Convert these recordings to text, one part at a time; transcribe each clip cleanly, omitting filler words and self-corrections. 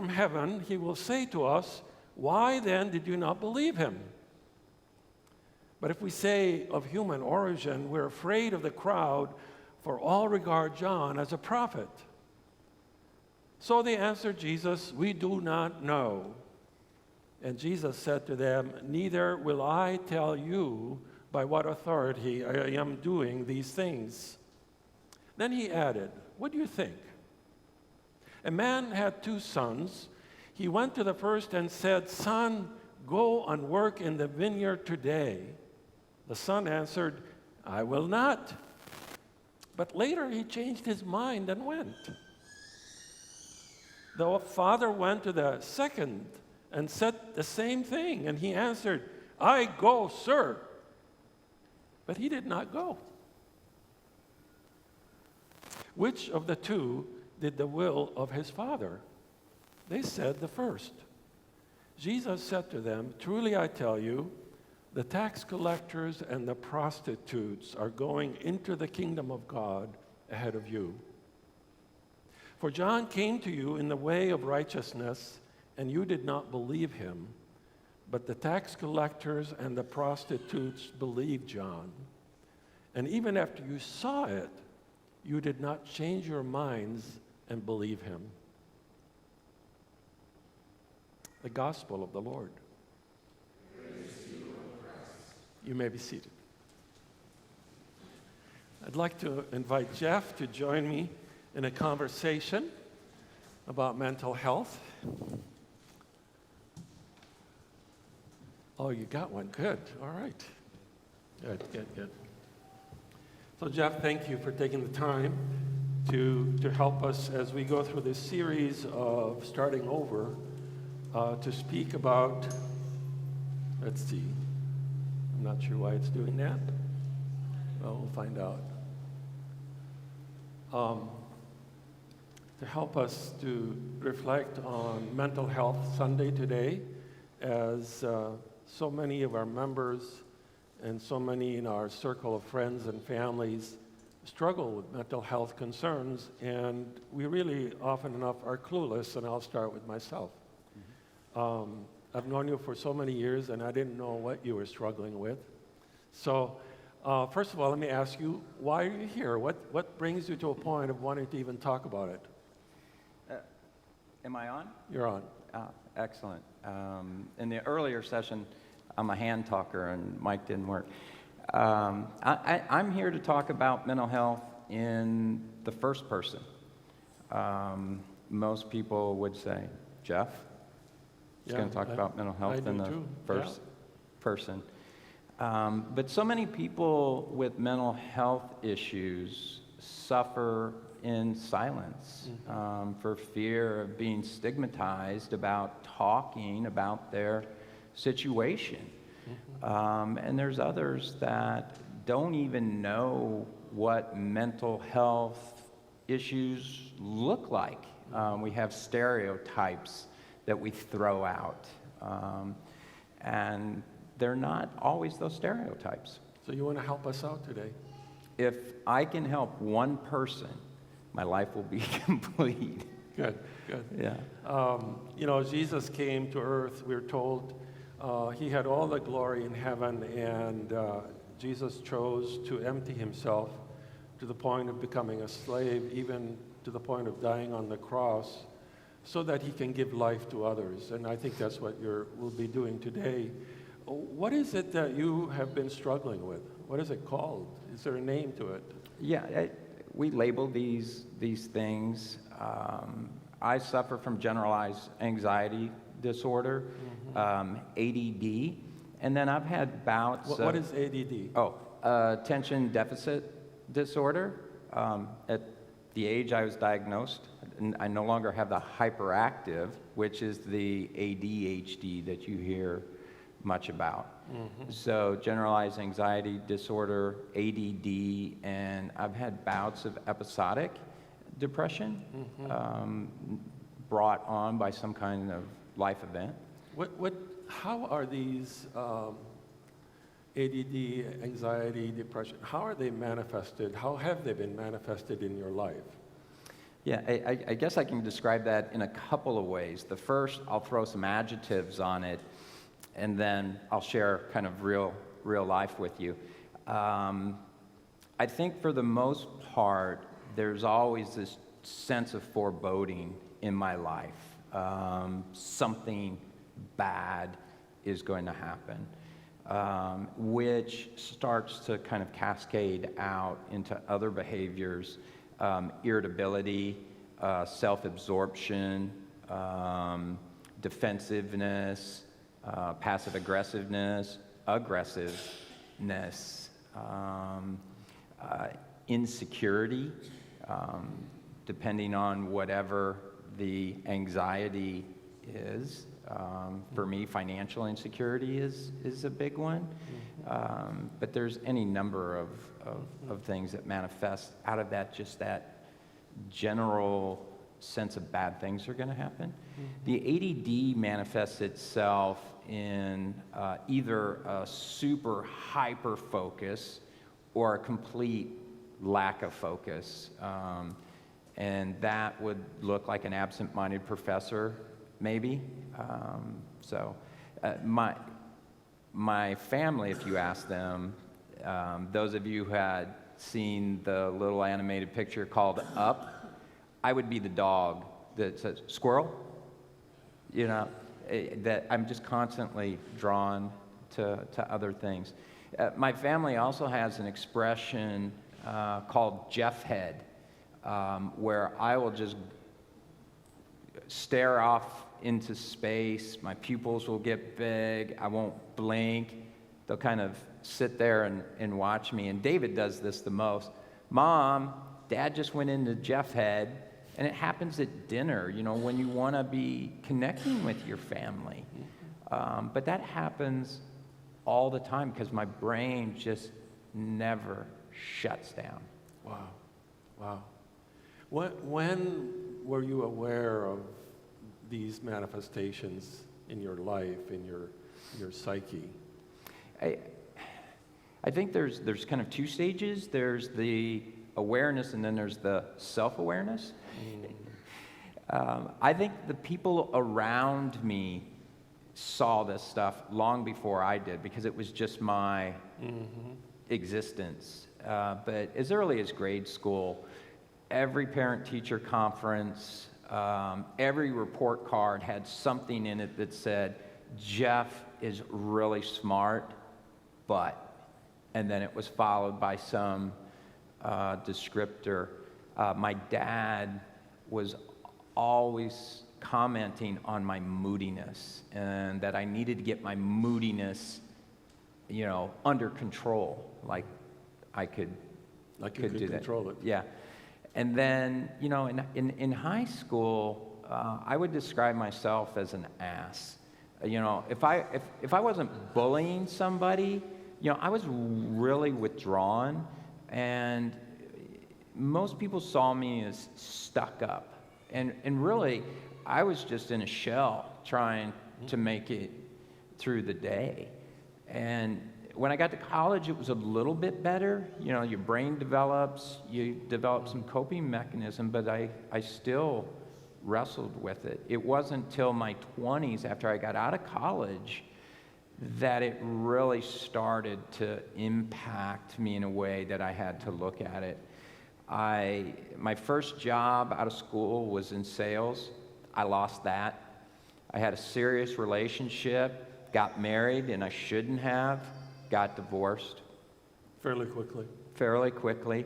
from heaven, he will say to us, 'Why then did you not believe him?' But if we say of human origin, we're afraid of the crowd, for all regard John as a prophet." So they answered Jesus, "We do not know." And Jesus said to them, "Neither will I tell you by what authority I am doing these things." Then he added, "What do you think? A man had 2 sons. He went to the first and said, 'Son, go and work in the vineyard today.' The son answered, 'I will not.' But later he changed his mind and went. The father went to the second and said the same thing, and he answered, 'I go, sir.' But he did not go. Which of the 2 did the will of his father?" They said, "The first." Jesus said to them, "Truly I tell you, the tax collectors and the prostitutes are going into the kingdom of God ahead of you. For John came to you in the way of righteousness, and you did not believe him, but the tax collectors and the prostitutes believed John. And even after you saw it, you did not change your minds and believe him." The gospel of the Lord. You may be seated. I'd like to invite Jeff to join me in a conversation about mental health. Oh, you got one. Good. All right. Good. So, Jeff, thank you for taking the time to help us as we go through this series of starting over to speak about, let's see, I'm not sure why it's doing that. Well, we'll find out. To help us to reflect on Mental Health Sunday today, as so many of our members and so many in our circle of friends and families struggle with mental health concerns, and we really often enough are clueless, and I'll start with myself. I've known you for so many years, and I didn't know what you were struggling with. So, first of all, let me ask you, why are you here? What brings you to a point of wanting to even talk about it? Am I on? You're on. Excellent. In the earlier session, I'm a hand talker, and mic didn't work. I'm here to talk about mental health in the first person. Most people would say, "Jeff is going to talk about mental health in the first person." But so many people with mental health issues suffer in silence for fear of being stigmatized about talking about their situation. And there's others that don't even know what mental health issues look like. We have stereotypes that we throw out, and they're not always those stereotypes. So you want to help us out today? If I can help one person, my life will be complete. Good. Yeah. Jesus came to earth, we're told. He had all the glory in heaven, and Jesus chose to empty himself to the point of becoming a slave, even to the point of dying on the cross, so that he can give life to others. And I think that's what we'll be doing today. What is it that you have been struggling with? What is it called? Is there a name to it? Yeah, we label these things. I suffer from generalized anxiety disorder, ADD, and then I've had bouts. What is ADD? Attention deficit disorder. At the age I was diagnosed, I no longer have the hyperactive, which is the ADHD that you hear much about. So generalized anxiety disorder, ADD, and I've had bouts of episodic depression brought on by some kind of life event. How are these ADD, anxiety, depression, how are they manifested? How have they been manifested in your life? Yeah, I guess I can describe that in a couple of ways. The first, I'll throw some adjectives on it, and then I'll share kind of real life with you. I think for the most part, there's always this sense of foreboding in my life. Something bad is going to happen, which starts to kind of cascade out into other behaviors. Irritability, self-absorption, defensiveness, passive aggressiveness, insecurity, depending on whatever the anxiety is. For me, financial insecurity is a big one. But there's any number of things that manifest out of that, just that general sense of bad things are going to happen. The ADD manifests itself in either a super hyper focus or a complete lack of focus. And that would look like an absent-minded professor, maybe. My family, if you ask them, those of you who had seen the little animated picture called Up, I would be the dog that says, squirrel? You know, that I'm just constantly drawn to other things. My family also has an expression called Jeff head, where I will just stare off into space. My pupils will get big. I won't blink. They'll kind of sit there and watch me. And David does this the most. Mom, Dad just went into Jeff head. And it happens at dinner, you know, when you want to be connecting with your family. But that happens all the time because my brain just never shuts down. Wow. When were you aware of these manifestations in your life, in your psyche? I think there's kind of two stages. There's the awareness, and then there's the self-awareness. I think the people around me saw this stuff long before I did because it was just my existence. But as early as grade school, every parent-teacher conference, every report card had something in it that said, Jeff is really smart, but, and then it was followed by some descriptor. My dad was always commenting on my moodiness and that I needed to get my moodiness, you know, under control, like I could do that. Control it. Yeah. And then, you know, in high school, I would describe myself as an ass. You know, if I wasn't bullying somebody, you know, I was really withdrawn, and most people saw me as stuck up. And really, I was just in a shell trying to make it through the day. And when I got to college, it was a little bit better. You know, your brain develops, you develop some coping mechanism, but I still wrestled with it. It wasn't until my 20s, after I got out of college, that it really started to impact me in a way that I had to look at it. My first job out of school was in sales. I lost that. I had a serious relationship, got married, and I shouldn't have, got divorced. Fairly quickly.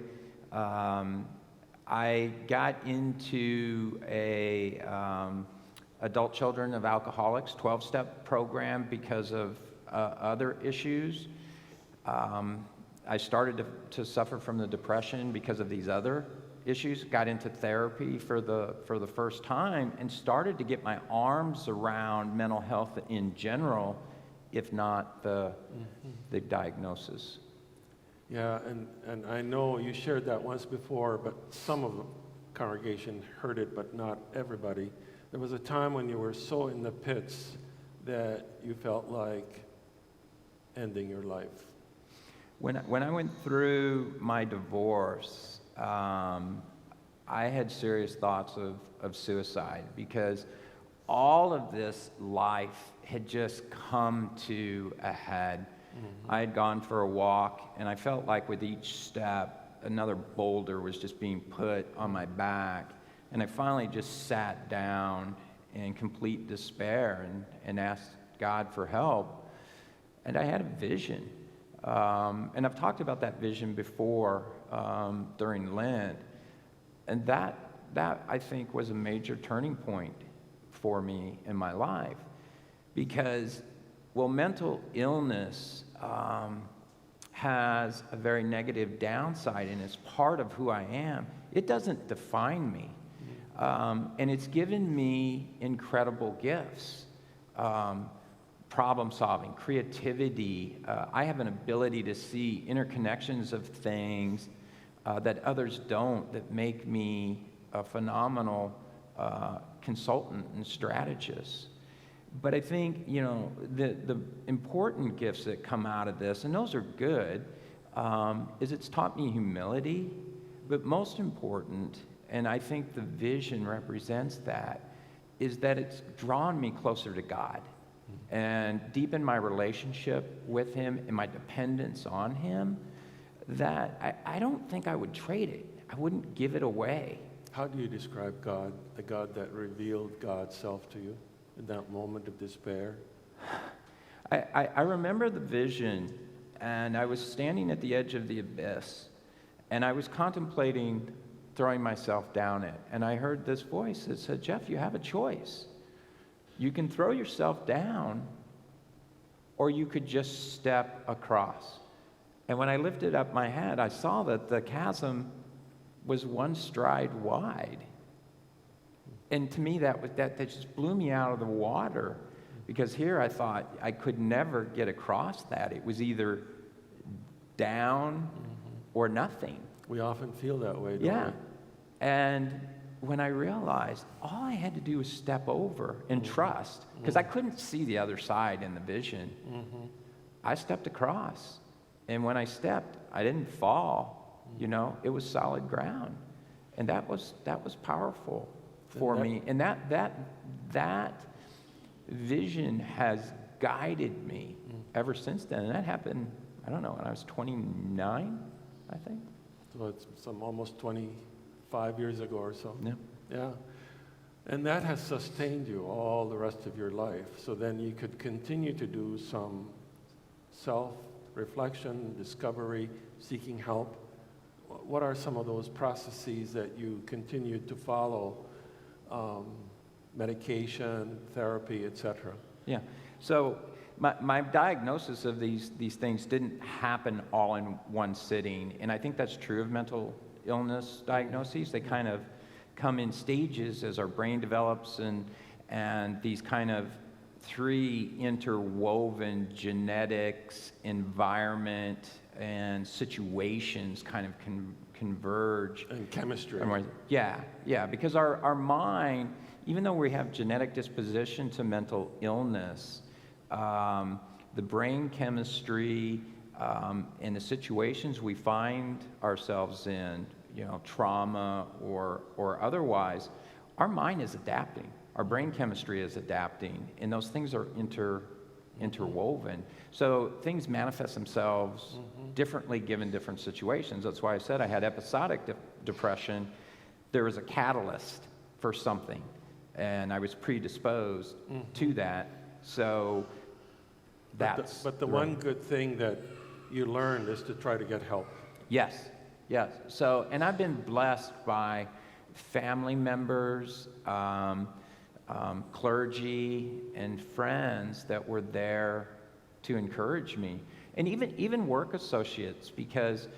I got into a adult children of alcoholics 12-step program because of other issues. I started to suffer from the depression because of these other issues. Got into therapy for the first time and started to get my arms around mental health in general, if not the diagnosis. Yeah, and I know you shared that once before, but some of the congregation heard it, but not everybody. There was a time when you were so in the pits that you felt like ending your life. When I went through my divorce, I had serious thoughts of suicide, because all of this life had just come to a head. I had gone for a walk, and I felt like with each step, another boulder was just being put on my back. And I finally just sat down in complete despair and asked God for help. And I had a vision. And I've talked about that vision before during Lent. And that I think was a major turning point for me in my life. Because, well, mental illness has a very negative downside, and it's part of who I am. It doesn't define me. And it's given me incredible gifts. Problem solving, creativity. I have an ability to see interconnections of things that others don't, that make me a phenomenal consultant and strategist. But I think, the important gifts that come out of this, and those are good, is it's taught me humility, but most important, and I think the vision represents that, is that it's drawn me closer to God and deepened my relationship with Him and my dependence on Him, that I don't think I would trade it. I wouldn't give it away. How do you describe God, the God that revealed God's self to you in that moment of despair? I remember the vision, and I was standing at the edge of the abyss, and I was contemplating throwing myself down it, and I heard this voice that said, "Jeff, you have a choice. You can throw yourself down, or you could just step across." And when I lifted up my head, I saw that the chasm was one stride wide. And to me, that just blew me out of the water, because here I thought I could never get across that. It was either down or nothing. We often feel that way, don't we? Yeah. And when I realized all I had to do was step over and trust, because I couldn't see the other side in the vision, I stepped across. And when I stepped, I didn't fall. It was solid ground. And that was powerful for me. And that vision has guided me ever since then. And that happened, I don't know, when I was 29, I think. So it's almost 25 years ago or so. Yeah. Yeah. And that has sustained you all the rest of your life. So then you could continue to do some self-reflection, discovery, seeking help. What are some of those processes that you continue to follow? Medication, therapy, etc. Yeah. So my diagnosis of these things didn't happen all in one sitting, and I think that's true of mental illness diagnoses. They kind of come in stages as our brain develops, and these kind of three interwoven genetics, environment, and situations kind of converge. And chemistry. Yeah, because our mind, even though we have genetic disposition to mental illness, the brain chemistry and the situations we find ourselves in, trauma or otherwise, our mind is adapting. Our brain chemistry is adapting, and those things are interwoven. So things manifest themselves differently given different situations. That's why I said I had episodic depression. There was a catalyst for something, and I was predisposed to that. So that's... But the one good thing that you learned is to try to get help. Yes. So, and I've been blessed by family members, clergy, and friends that were there to encourage me, and even work associates, because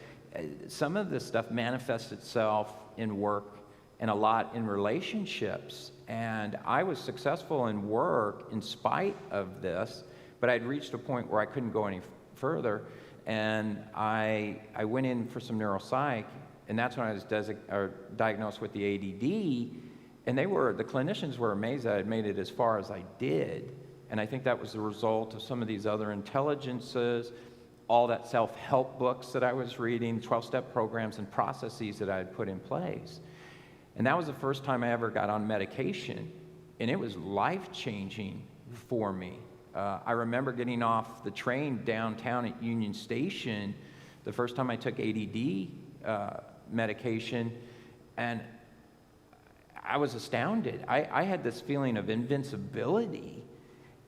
some of this stuff manifests itself in work and a lot in relationships. And I was successful in work in spite of this, but I'd reached a point where I couldn't go any further, and I went in for some neuropsych, and that's when I was diagnosed with the ADD. And the clinicians were amazed that I'd made it as far as I did. And I think that was the result of some of these other intelligences, all that self-help books that I was reading, 12-step programs and processes that I had put in place. And that was the first time I ever got on medication, and it was life-changing for me. I remember getting off the train downtown at Union Station the first time I took ADD medication, and I was astounded. I had this feeling of invincibility.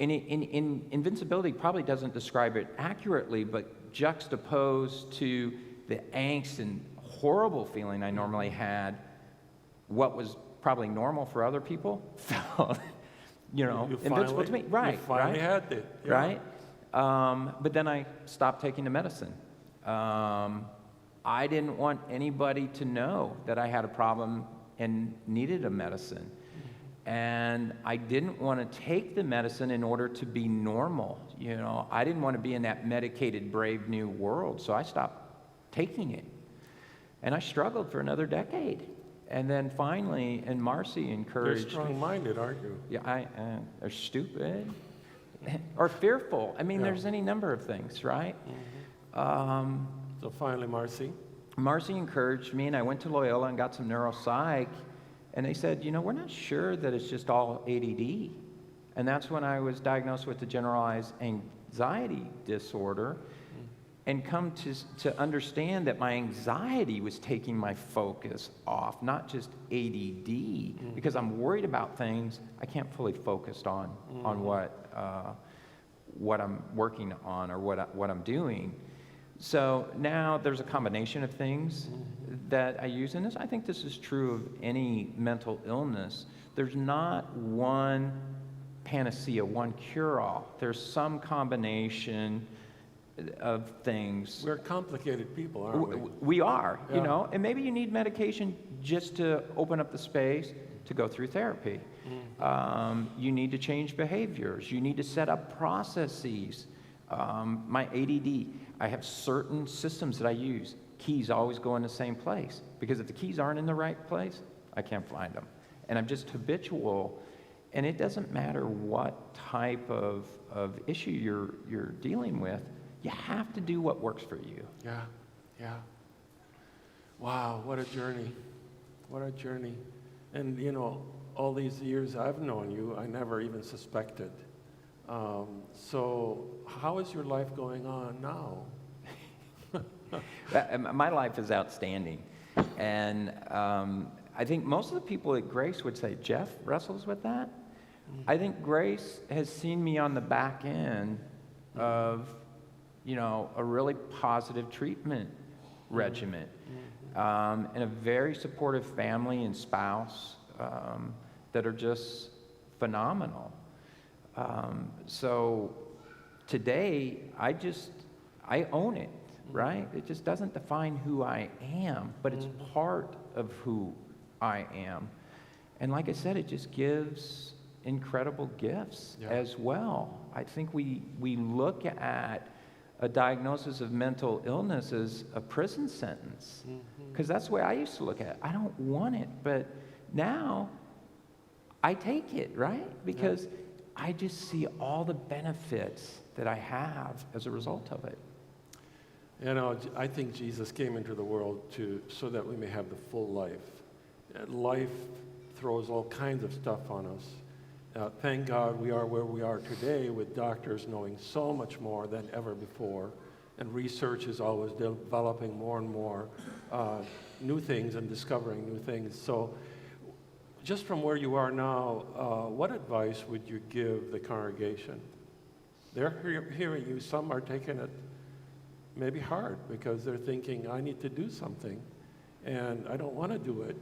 And invincibility probably doesn't describe it accurately, but juxtaposed to the angst and horrible feeling I normally had, what was probably normal for other people felt, invincible to me. Right. You finally had it. Yeah. Right? But then I stopped taking the medicine. I didn't want anybody to know that I had a problem and needed a medicine. And I didn't want to take the medicine in order to be normal. I didn't want to be in that medicated, brave new world. So I stopped taking it. And I struggled for another decade. And then finally, and Marcy encouraged me. You're strong-minded, aren't you? Yeah, or stupid. Or fearful. I mean, there's any number of things, right? Mm-hmm. So finally, Marcy encouraged me, and I went to Loyola and got some neuropsych. And they said, we're not sure that it's just all ADD. And that's when I was diagnosed with the generalized anxiety disorder and come to understand that my anxiety was taking my focus off, not just ADD, because I'm worried about things I can't fully focus on what I'm working on or what I'm doing. So now there's a combination of things that I use in this. I think this is true of any mental illness. There's not one panacea, one cure-all. There's some combination of things. We're complicated people, aren't we? We are, and maybe you need medication just to open up the space to go through therapy. You need to change behaviors. You need to set up processes. My ADD, I have certain systems that I use. Keys always go in the same place, because if the keys aren't in the right place, I can't find them. And I'm just habitual, and it doesn't matter what type of issue you're dealing with, you have to do what works for you. Yeah. Wow, what a journey. What a journey. And all these years I've known you, I never even suspected. So how is your life going on now? My life is outstanding. And I think most of the people at Grace would say, Jeff wrestles with that. I think Grace has seen me on the back end of, a really positive treatment regimen, and a very supportive family and spouse that are just phenomenal. So today, I own it, right? It just doesn't define who I am, but it's part of who I am. And like I said, it just gives incredible gifts as well. I think we look at a diagnosis of mental illness as a prison sentence, because that's the way I used to look at it. I don't want it, but now I take it, right? Because I just see all the benefits that I have as a result of it. I think Jesus came into the world so that we may have the full life. Life throws all kinds of stuff on us. Thank God we are where we are today, with doctors knowing so much more than ever before, and research is always developing more and more new things and discovering new things. So just from where you are now, what advice would you give the congregation? They're hearing you. Some are taking it maybe hard because they're thinking, I need to do something, and I don't want to do it.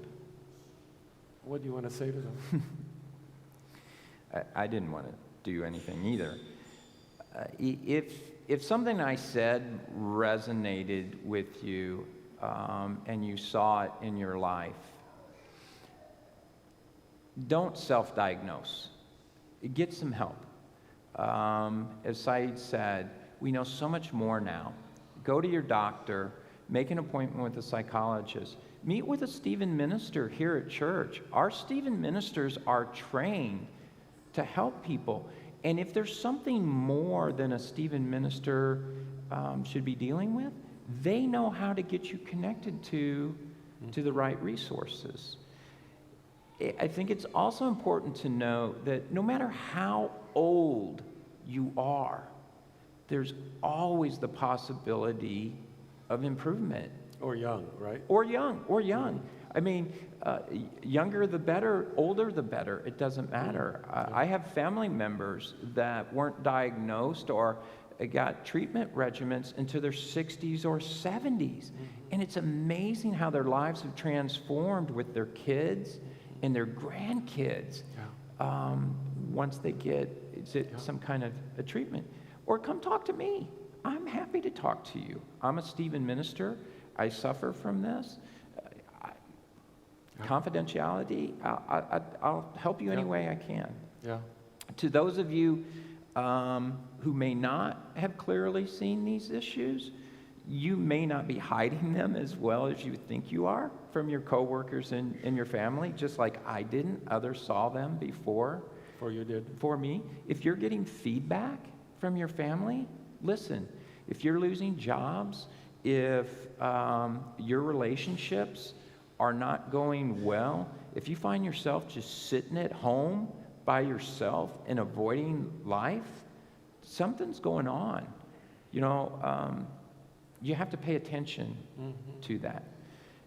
What do you want to say to them? I didn't want to do anything either. If something I said resonated with you, and you saw it in your life, don't self-diagnose. Get some help. As Saïd said, we know so much more now. Go to your doctor, make an appointment with a psychologist, meet with a Stephen minister here at church. Our Stephen ministers are trained to help people. And if there's something more than a Stephen minister should be dealing with, they know how to get you connected to the right resources. I think it's also important to know that no matter how old you are, there's always the possibility of improvement. Or young, right? Or young. I mean, younger the better, older the better. It doesn't matter. I have family members that weren't diagnosed or got treatment regimens into their 60s or 70s. And it's amazing how their lives have transformed with their kids and their grandkids once they get some kind of a treatment. Or come talk to me. I'm happy to talk to you. I'm a Stephen minister. I suffer from this. Confidentiality, I'll help you any way I can. Yeah. To those of you who may not have clearly seen these issues, you may not be hiding them as well as you think you are from your coworkers and your family, just like I didn't. Others saw them before you did. For me. If you're getting feedback from your family, listen. If you're losing jobs, if your relationships are not going well, if you find yourself just sitting at home by yourself and avoiding life, something's going on. You know, you have to pay attention to that.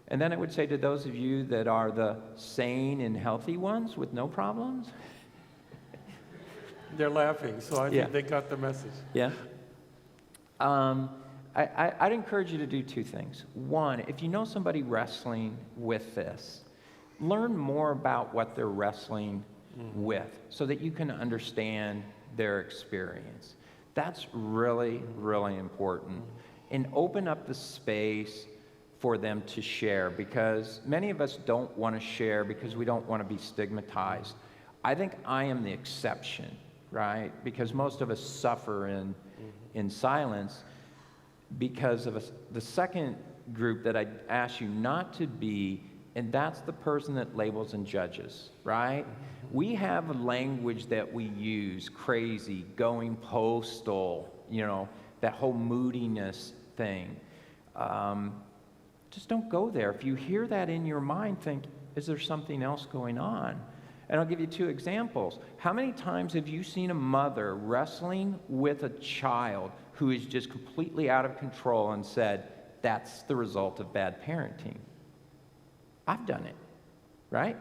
And then I would say to those of you that are the sane and healthy ones with no problems. They're laughing, so I think they got the message. Yeah. I'd encourage you to do two things. One, if you know somebody wrestling with this, learn more about what they're wrestling with so that you can understand their experience. That's really, really important. And open up the space for them to share, because many of us don't want to share because we don't want to be stigmatized. I think I am the exception, right? Because most of us suffer in silence. Because of the second group that I ask you not to be, and that's the person that labels and judges, right? We have a language that we use, crazy, going postal, you know, that whole moodiness thing. Just don't go there. If you hear that in your mind, think, is there something else going on? And I'll give you two examples. How many times have you seen a mother wrestling with a child who is just completely out of control and said, that's the result of bad parenting? I've done it, right?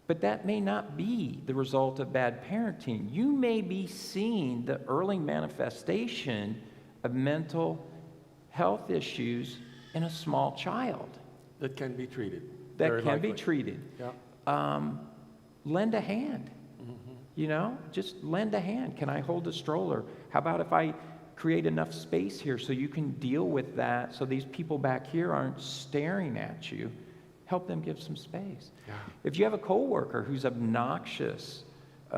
But that may not be the result of bad parenting. You may be seeing the early manifestation of mental health issues in a small child. That can be treated. That can be treated. Yeah. Lend a hand. You know, just lend a hand. Can I hold a stroller? How about if I create enough space here so you can deal with that, so these people back here aren't staring at you? Help them give some space. Yeah. If you have a coworker who's obnoxious, you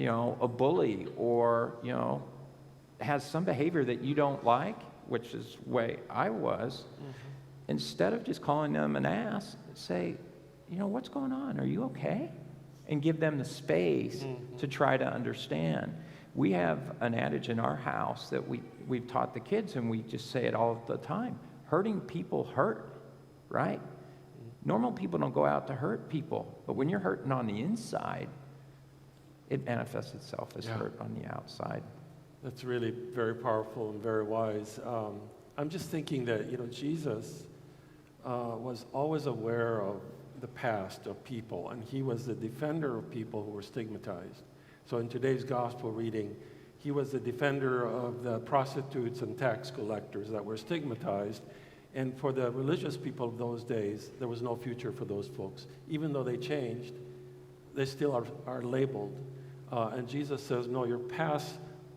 know, a bully, or, you know, has some behavior that you don't like, which is the way I was, instead of just calling them an ass, say, you know, what's going on? Are you okay? And give them the space to try to understand. We have an adage in our house that we've taught the kids, and we just say it all the time. Hurting people hurt, right? Normal people don't go out to hurt people, but when you're hurting on the inside, it manifests itself as hurt on the outside. That's really very powerful and very wise. I'm just thinking that, you know, Jesus was always aware of the past of people, and he was the defender of people who were stigmatized. So in today's gospel reading, he was the defender of the prostitutes and tax collectors that were stigmatized. And for the religious people of those days, there was no future for those folks. Even though they changed, they still are labeled. And Jesus says, no, your past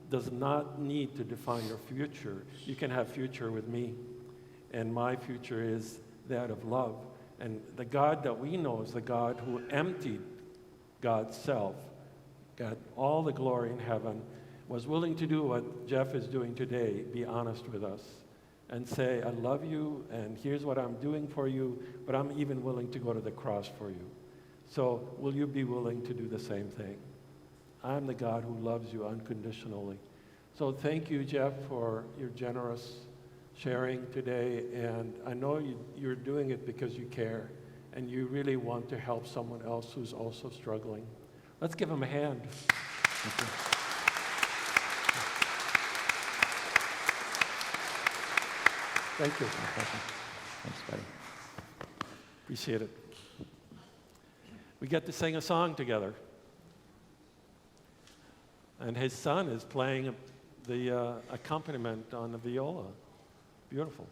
does not need to define your future. You can have future with me. And my future is that of love. And the God that we know is the God who emptied God's self, got all the glory in heaven, was willing to do what Jeff is doing today, be honest with us, and say, I love you, and here's what I'm doing for you, but I'm even willing to go to the cross for you. So will you be willing to do the same thing? I'm the God who loves you unconditionally. So thank you, Jeff, for your generous sharing today, and I know you're doing it because you care, and you really want to help someone else who's also struggling. Let's give them a hand. Thank you. Thank you. Thanks, buddy. Appreciate it. We get to sing a song together. And his son is playing the accompaniment on the viola. Beautiful.